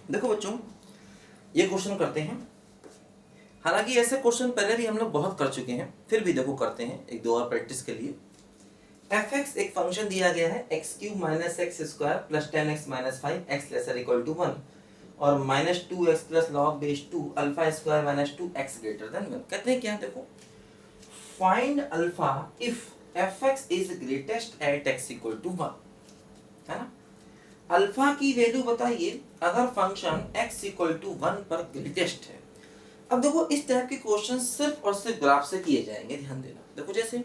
देखो बच्चों, ये क्वेश्चन करते हैं। हालांकि ऐसे क्वेश्चन पहले भी हम लोग बहुत कर चुके हैं, फिर भी देखो करते हैं एक दो और प्रैक्टिस के लिए। f(x) एक फंक्शन दिया गया है x³ - x² + 10x - 5 x ≤ 1 और -2x + log2 α² - 2x > 1। कहते हैं क्या, देखो find alpha if f(x) is greatest at x = 1, है ना। अल्फा की वैल्यू बताइए अगर फंक्शन x = 1 पर ग्रेटेस्ट है। अब देखो इस टाइप के क्वेश्चन सिर्फ और सिर्फ ग्राफ से किए जाएंगे, ध्यान देना। देखो जैसे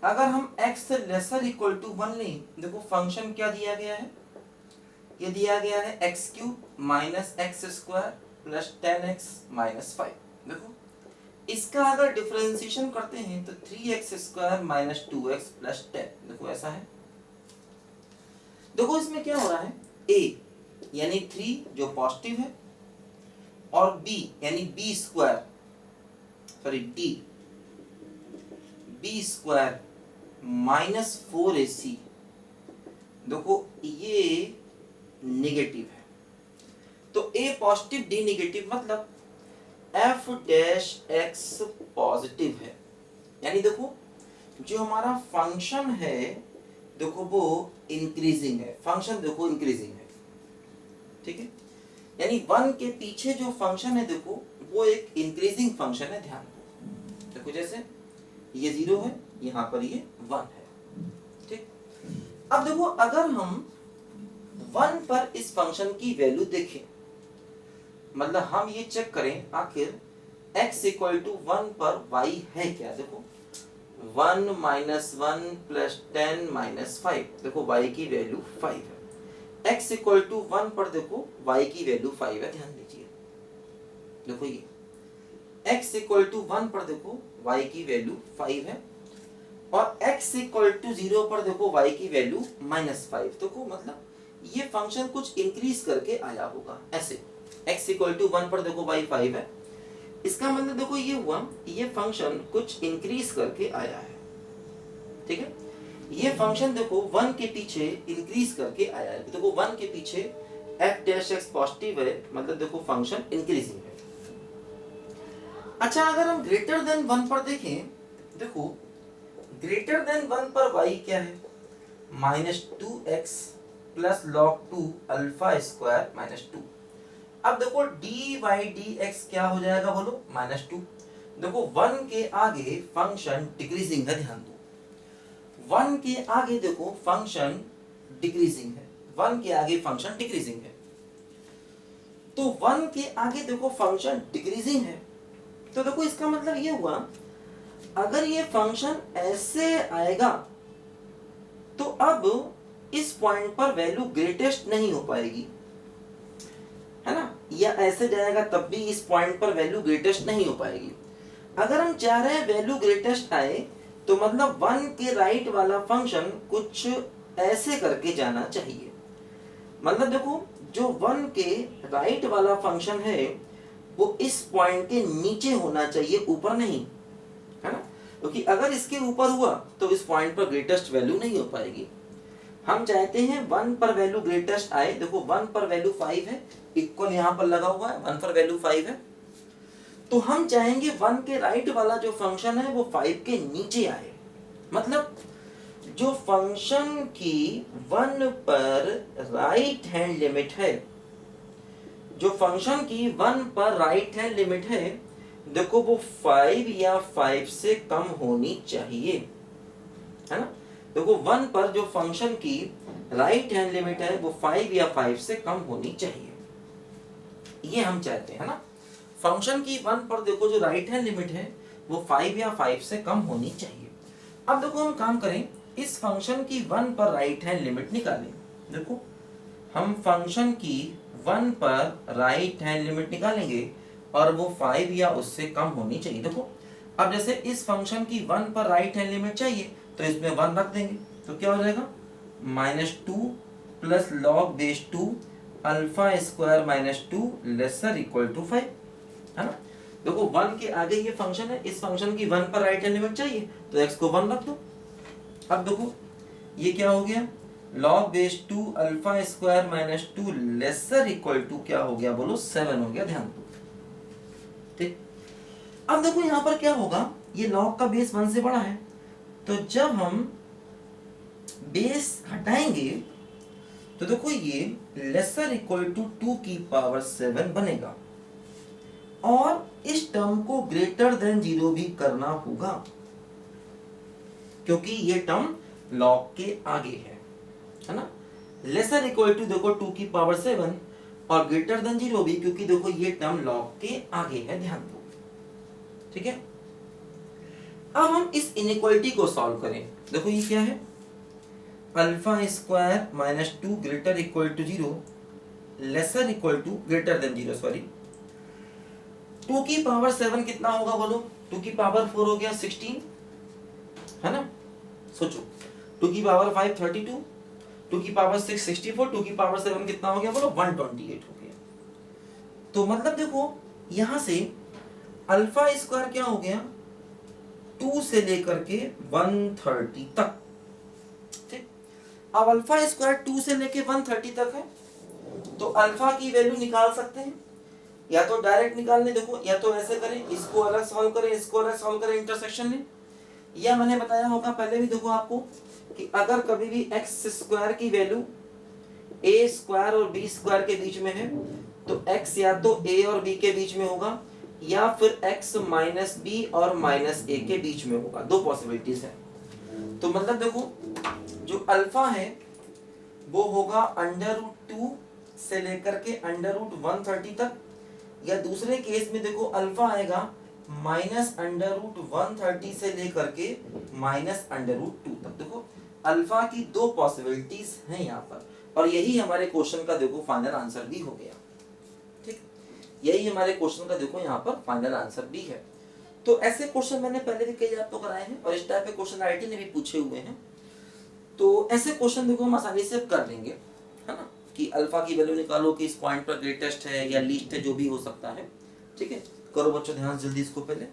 अगर हम x से लेसर इक्वल टू 1 लें, देखो फंक्शन क्या दिया गया है, ये दिया गया है x³ - x² + 10x - 5। देखो इसका अगर डिफरेंशिएशन करते हैं तो 3x² - 2x + 10, देखो ऐसा है। देखो इसमें क्या हो रहा है, a यानी 3 जो पॉजिटिव है और b यानी b² sorry d b² - 4ac, देखो ये नेगेटिव है। तो a पॉजिटिव d नेगेटिव मतलब f' पॉजिटिव है। यानी देखो जो हमारा फंक्शन है देखो वो इंक्रीजिंग है, फंक्शन देखो इंक्रीजिंग है, ठीक है। यानी 1 के पीछे जो फंक्शन है देखो वो एक इंक्रीजिंग फंक्शन है, ध्यान दो। देखो जैसे ये 0 है, यहाँ पर ये 1 है, ठीक। अब देखो अगर हम 1 पर इस फंक्शन की वैल्यू देखें, मतलब हम ये चेक करें आखिर x = 1 पर y है क्या। देखो 1 - 1 + 10 - 5, देखो y की वैल्यू 5 है। x = 1 पर देखो y की वैल्यू 5 है, ध्यान दीजिए। देखो ये x = 1 पर देखो y की वैल्यू 5 है और x = 0 पर देखो y की वैल्यू -5। देखो मतलब ये फंक्शन कुछ इंक्रीज करके आया होगा ऐसे। x = 1 पर देखो y 5 है, इसका मतलब देखो ये हुआ ये फंक्शन कुछ इंक्रीज करके आया है, ठीक है। ये फंक्शन देखो 1 के पीछे इंक्रीज करके आया है। देखो 1 के पीछे f' पॉजिटिव है, मतलब देखो फंक्शन इंक्रीजिंग है। अच्छा अगर हम ग्रेटर देन 1 पर देखें, देखो ग्रेटर देन 1 पर y क्या है, -2x + log2 α² - 2। अब देखो dy/dx क्या हो जाएगा बोलो, -2। देखो 1 के आगे फंक्शन डिक्रीजिंग है, ध्यान दो। 1 के आगे देखो फंक्शन डिक्रीजिंग है, 1 के आगे फंक्शन डिक्रीजिंग है। तो 1 के आगे देखो फंक्शन डिक्रीजिंग है, तो देखो इसका मतलब ये हुआ अगर ये फंक्शन ऐसे आएगा तो अब इस पॉइंट पर वैल्यू ग्रेटेस्ट नहीं हो पाएगी, है ना। या ऐसे जाएगा तब भी इस पॉइंट पर वैल्यू ग्रेटेस्ट नहीं हो पाएगी। अगर हम चाह रहे हैं वैल्यू ग्रेटेस्ट आए तो मतलब 1 के राइट वाला फंक्शन कुछ ऐसे करके जाना चाहिए। मतलब देखो जो 1 के राइट वाला फंक्शन है वो इस पॉइंट के नीचे होना चाहिए, ऊपर नहीं, है ना। क्योंकि अगर इसके ऊपर हुआ तो इस पॉइंट पर ग्रेटेस्ट वैल्यू नहीं हो पाएगी। हम चाहते हैं 1 पर वैल्यू ग्रेटेस्ट आए। देखो 1 पर वैल्यू 5 है, इक्वल यहाँ पर लगा हुआ है, 1 पर वैल्यू 5 है, तो हम चाहेंगे 1 के राइट वाला जो फंक्शन है वो 5 के नीचे आए। मतलब जो फंक्शन की 1 पर राइट हैंड लिमिट है, जो फंक्शन की 1 पर राइट हैंड लिमिट है, देखो वो 5 या 5 से कम होनी चाहिए, है ना। देखो 1 पर जो फंक्शन की राइट हैंड लिमिट है वो 5 या 5 से कम होनी चाहिए, ये हम चाहते हैं, है ना। फंक्शन की 1 पर देखो जो राइट हैंड लिमिट है वो 5 या 5 से कम होनी चाहिए। अब देखो हम काम करें, इस फंक्शन की 1 पर राइट हैंड लिमिट निकालें। देखो हम फंक्शन की 1 पर राइट हैंड लिमिट निकालेंगे और वो 5 या उससे कम होनी चाहिए। देखो अब जैसे इस फंक्शन की 1 पर राइट हैंड लिमिट चाहिए तो इसमें 1 रख देंगे, तो क्या हो जाएगा, -2 + log2 α² - 2 ≤ 5, है ना। देखो 1 के आगे ये फंक्शन है, इस फंक्शन की 1 पर राइट हैंड लिमिट चाहिए तो x को 1 रख दो। अब देखो ये क्या हो गया, log base 2 alpha square minus 2 lesser equal to क्या हो गया बोलो 7 हो गया, ध्यान दो। ठीक, अब देखो यहां पर क्या होगा, ये लॉग का बेस 1 से बड़ा है, तो जब हम बेस हटाएंगे तो देखो ये लेसर इक्वल टू 2 की पावर 7 बनेगा, और इस टर्म को ग्रेटर देन 0 भी करना होगा क्योंकि ये टर्म लॉग के आगे है ना। लेसर इक्वल टू देखो 2 की पावर 7 और ग्रेटर देन 0 भी, क्योंकि देखो ये टर्म लॉग के आगे है, ध्यान दो। ठीक है, अब हम इस इनइक्वालिटी को सॉल्व करें। देखो ये क्या है, alpha square minus 2 greater equal to 0 lesser equal to greater than 0, sorry 2 की पावर 7 कितना होगा बोलो, 2 की पावर 4 हो गया 16 है ना। सोचो 2 की पावर 5 32, 2 की पावर 6 64, 2 की पावर 7 कितना हो गया बोलो 128 हो गया। तो मतलब देखो यहां से अल्फा स्क्वायर क्या हो गया 2 से लेकर के 130 तक। ठीक, अब अल्फा स्क्वायर 2 से लेके 130 तक है, तो अल्फा की वैल्यू निकाल सकते हैं, या तो डायरेक्ट निकालने, देखो या तो ऐसे करें, इसको अलग सॉल्व करें, इसको अलग सॉल्व करें इंटरसेक्शन में, या मैंने बताया होगा पहले भी देखो आपको कि अगर कभी भी एक्स स्क्वायर की वैल्यू ए स्क्वायर और बी स्क्वायर के बीच में है तो एक्स या तो ए और बी के बीच में होगा, या फिर एक्स माइनस बी और माइनस ए के बीच में होगा, दो पॉसिबिलिटीज है। तो मतलब देखो जो अल्फा है वो होगा √2 से लेकर के √130 तक, या दूसरे केस में देखो अल्फा आएगा माइनस √130 से लेकर के माइनस √2 तक। देखो अल्फा की दो पॉसिबिलिटीज हैं यहाँ पर, और यही हमारे क्वेश्चन का देखो फाइनल आंसर भी हो गया। ठीक, यही हमारे क्वेश्चन का देखो यहाँ पर फाइनल आंसर भी है। तो ऐसे क्वेश्चन मैंने पहले भी कई आपको कराए हैं, और इस टाइप के क्वेश्चन आईटी ने भी पूछे हुए हैं। तो ऐसे क्वेश्चन देखो हम आसानी से कर लेंगे, है ना, कि अल्फा की वैल्यू निकालो कि इस पॉइंट पर ग्रेटेस्ट है या लीस्ट है, जो भी हो सकता है। ठीक है, करो बच्चों ध्यान जल्दी इसको पहले।